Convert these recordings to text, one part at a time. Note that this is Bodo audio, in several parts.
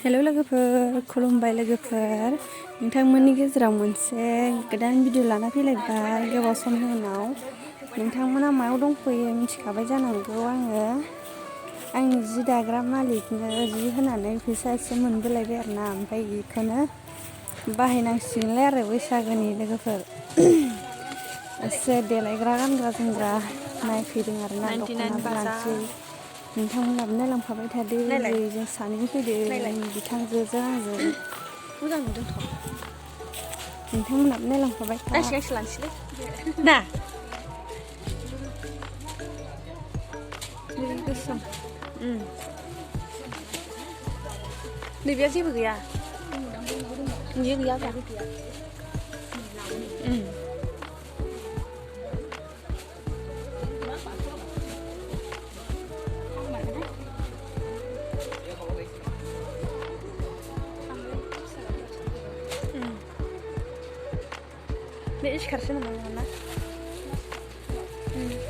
हेल' लोगोफोर खुलुमबाय लोगोफोर नोंथांमोननि गेजेराव मोनसे गोदान भिडिअ लाना फैलायबाय गोबाव समनि उनाव नोंथांमोना मायाव दंफैयो मिथिखाबाय जानांगौ आङो आंनि जि दाग्रा मालिकनो जि होनानै फैसा एसे मोनबोलायबाय आरोना ओमफ्राय बेखौनो बाहायनांसिगोनलाय आरो बैसागोनि लोगोफोर एसे देलायग्रा गानग्रा जोमग्रा नायफैदों आरोना दख'नाबो लानोसै नोंथांमोनहाबो नायलांफाबाय थादो जों सानैजों फैदो बिथांजोजों आंजों मोजां नुदोंथ' नोंथांमोनहाबो नायलांफाबाय था गांसे लानोसैलै ना गोसोम नैबेया जेबो गैया बियो गैया बे इस्कार्टसो मोननांगौमोन ना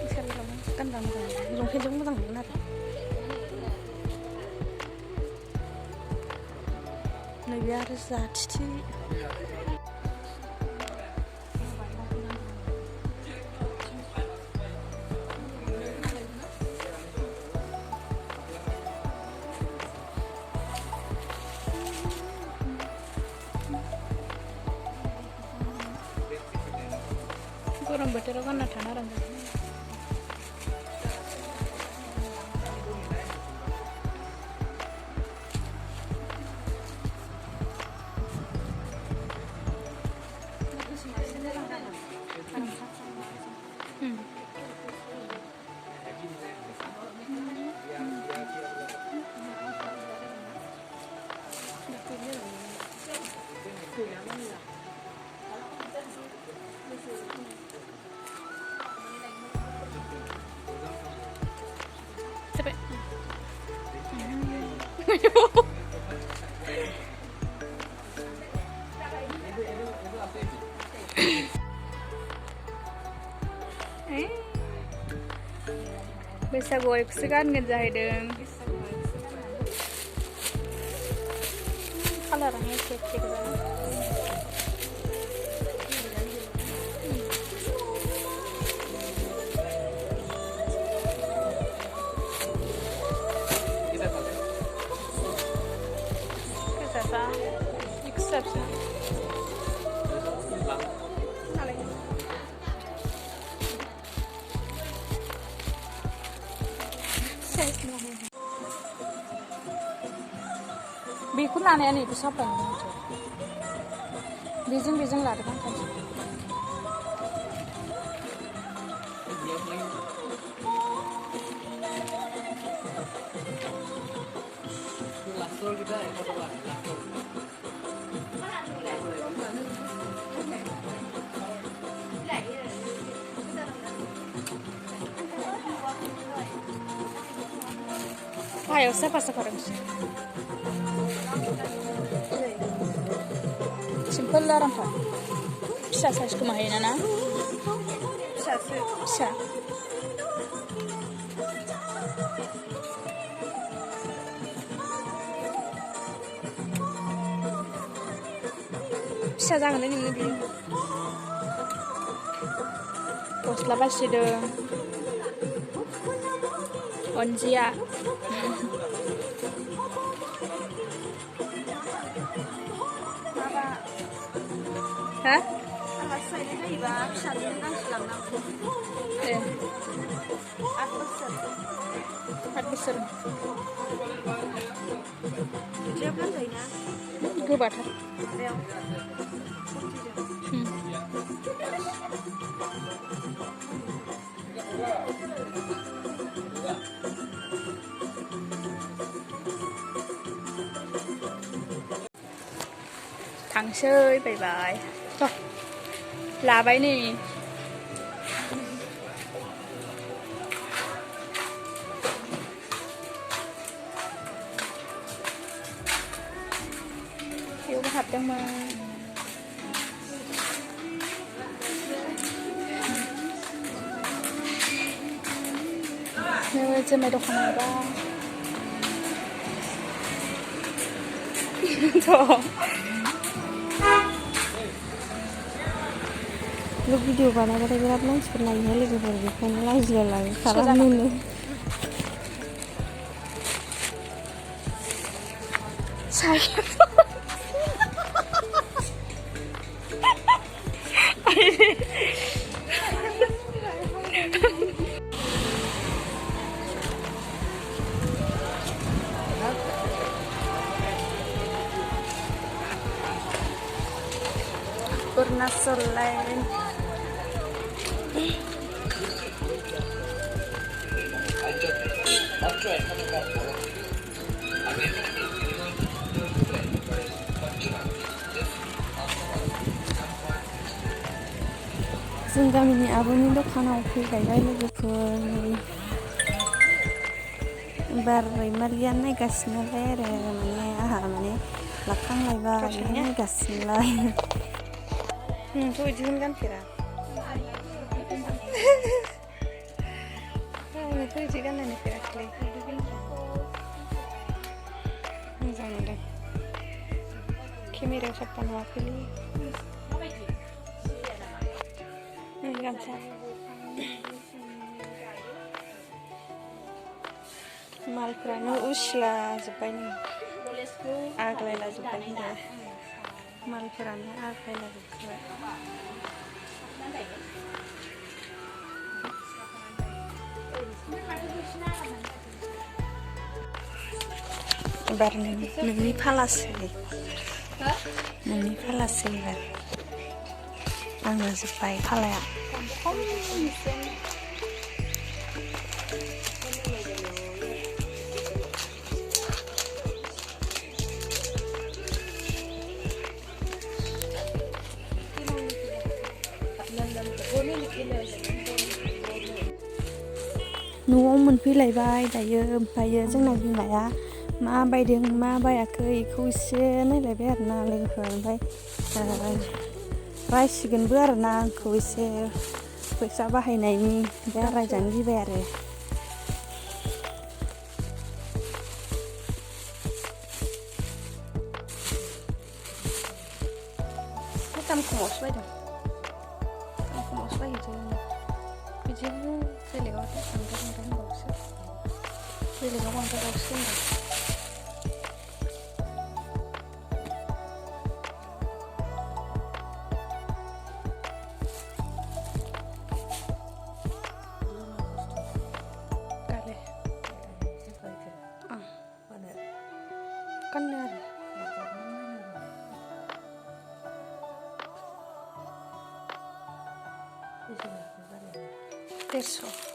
इस्कार्ट गानबा मोजां लंपेन्टजों मोजां मोनगोन आरो नैबे आरो जाथिथि गरम बोथोराव गानना थानो आराम जायो बैसागुआव एकसो गानगोन जाहैदों कालारानो एखे एखे गोजा गोजासा फिसा फिसा बेखौ लानाया नैबे साफायानो बेजों लादो गांखान्थि गाहायाव साफा दंसै सिम्पोल आरामथार फिसा साइज खोमाहायोना ना फिसा फिसा जागोन नोंनो बियो गस्ला बासिदों अनजिया ha? Alasnya ini iba bisa dengan silang nafsu. 8 besar. Dia kan jadinya. Gobatar. Tangsơi bye bye. Thôi. Labaय nih. Yêu có hạt trong mà. 네, 이제 매도 하나가 लोग भिडिअ बानायबाथाय बिराद मानसिफोर नायोहाय लोगोफोर बेखायनो लाजिलाय खालामनोनो Purnasol lain. जों गामिनि आब'नि दखानाव फैलायबाय लोगोफोर बार रैमालिया नायगासिनो नालाय आरो माने आंहा माने लाखांलायबाय नायगासिनोलाय नोंथ' बिदिखौनो गानफेरा आंथ' बिदि गाननाय नुफेराखैलै मोजां मोनदों केमेरायाव साफा नुवाखैलै गामसा मालफ्रानो उसिला जोब्बाय नै आग्लायला जोब्बाय होनदों मालफोरानो आग्लायला जोब्बाय एबार नोंनि फालासै एबार आंना जोब्बाय फालाया न'आव मोनफैलायबाय दायो ओमफ्रायो जोंना बिमाया मा बायदों मा बायाखै बेखौ एसे नायलायबाय आरोना लोगोफोर ओमफ्राय रायसिगोनबो आरोना आंखौ एसे फैसा बाहायनायनि दा रायजानो गिबाय आरो दाम खमावसो बायदों दाम खमावसो बायहैदों बिदिनो बेलेगावथ' बांद्राय होनबावसो बेलेगाव बांद्रायबावसो होनदों गाननो आरो 150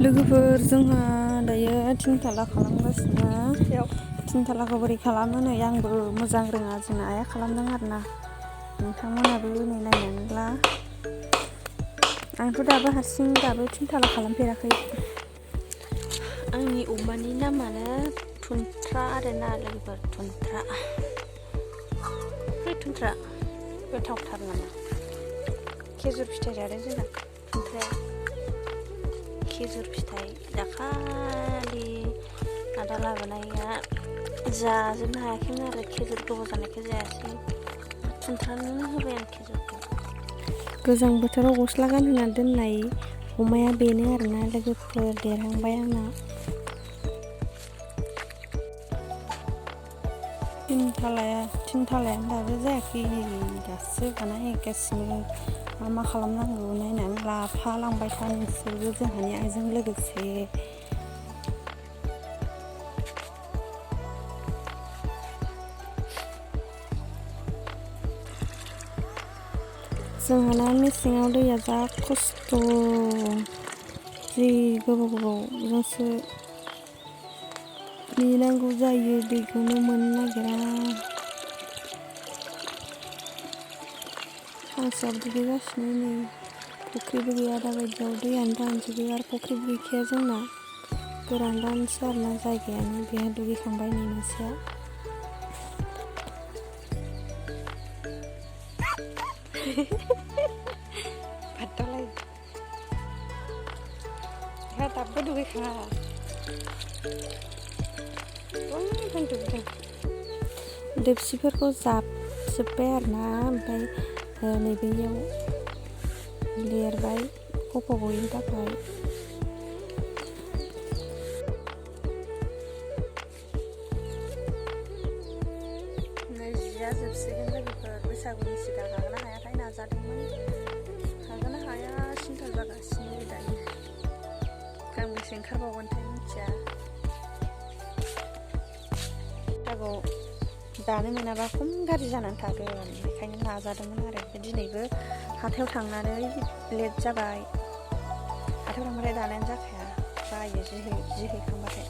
लोगोफोर जोंहा दायो थिनथाला खालामगासिनो थिनथालाखौ बोरै खालामो नै आंबो मोजां रोङा जोंना आइया खालामदों आरोना नोंथांमोनाबो नै नायनानै ला आंथ' दाबो हारसिं थिनथाला खालामफेराखै आंनि अमानि नामानो थुन्थ्रा आरोना लोगोफोर थुन्थ्रा गोथावथार नामा खेजुर फिथाइ जादों जोंना थुन्थ्राया खेजुर फिथाइ दाखालि आदा लाबोनाया जाजोबनो हायाखैमोन आरो खेजुर गोबाव जानायखाय जायासै थुन्थ्रानोनो होबाय आं खेजुरखौ गोजां बोथोराव गस्ला गानहोना दोननाय अमाया बेनो आरोना लोगोफोर देरहांबाय आंना थिनथालायानो दाबो जायाखै दासो बानायगासिनो मा खालामनांगौ नायनानै लाफा लांबाय था नोंसोरबो जोंहानि आइजों लोगोसे जोंहाना मेसेङाव दैया जा खस्थ' जि गोबावजोंसो नेनांगौ जायो दैखौनो मोननो नागिरा हांसोआ दुगैगासिनो नै फुख्रिबो गैया दाबायदियाव दैयानो रानजोबो आरो फुख्रिबो गैखाया जोंना गोरान रानसो आरोना जायगायानो बेहा दुगैखांबाय नै मासेया ค่ะदाबो दुगैค่ะथां दुगैदों दोबसिफोरखौ जाबजोब्बाय आरोना ओमफ्राय नैबेयाव लिरबाय खफ' गयैनि थाखाय जिया जोबसिगोन लोगोफोर बैसागुनि सिगां हागोन ना हायाथाय नाजादोंमोन हागोन ना हाया सिन्था जागासिनो दायो गांबेसे ओंखारबावगोनथाय मिथिया बैसागुआव दानो मोनाबा खम गाज्रि जानानै थागोन बेखायनो नाजादोंमोन आरो दिनैबो हाथायाव थांनानै लेट जाबाय हाथायाव थांबाथाय दानायानो जाखाया बायो जि हैखांबाथाय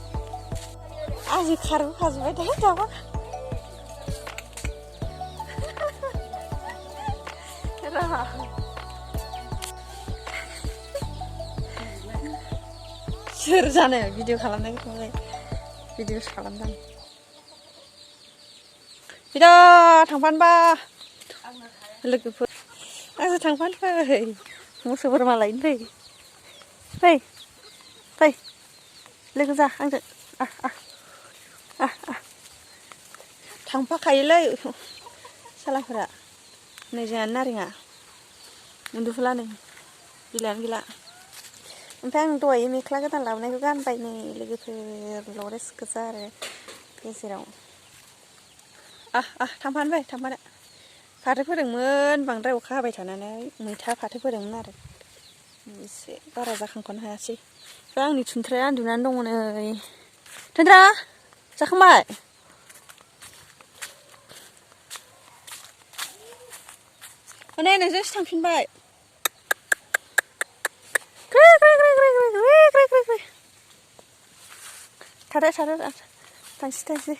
आजि खारबोखाजोब्बाय थायो दाबा सोर जानो भिडिअ खालामनायखौलाय भिडिअसो खालामदां बिदा थांफानोबा लोगोफोर आंजों थांफानो फै मोसौ बोरमा लायनो फै लोगो जा आंजों थांफाखायोलै सालाफोरा नै जोंहानि नारेङा उन्दुफुला नै बिलाइआनो गैला ओमफ्राय आं दहाय मेख्ला गोदान लाबोनायखौ गानबाय नै लोगोफोर लरेस गोजा आरो गेजेराव थांफानो फै थांफानो फाथो फोदोंमोन बांद्राय अखा हाबाय थानानै मैथा फाथो फोदोंमोन आरो एसे बारा जाखांख'नो हायासै ओमफ्राय आंनि थुन्थ्राया उन्दुनानै दङ नै थुन्थ्रा जाखांबाय नै नोंजोंसो थांफिनबाय थादो थांसै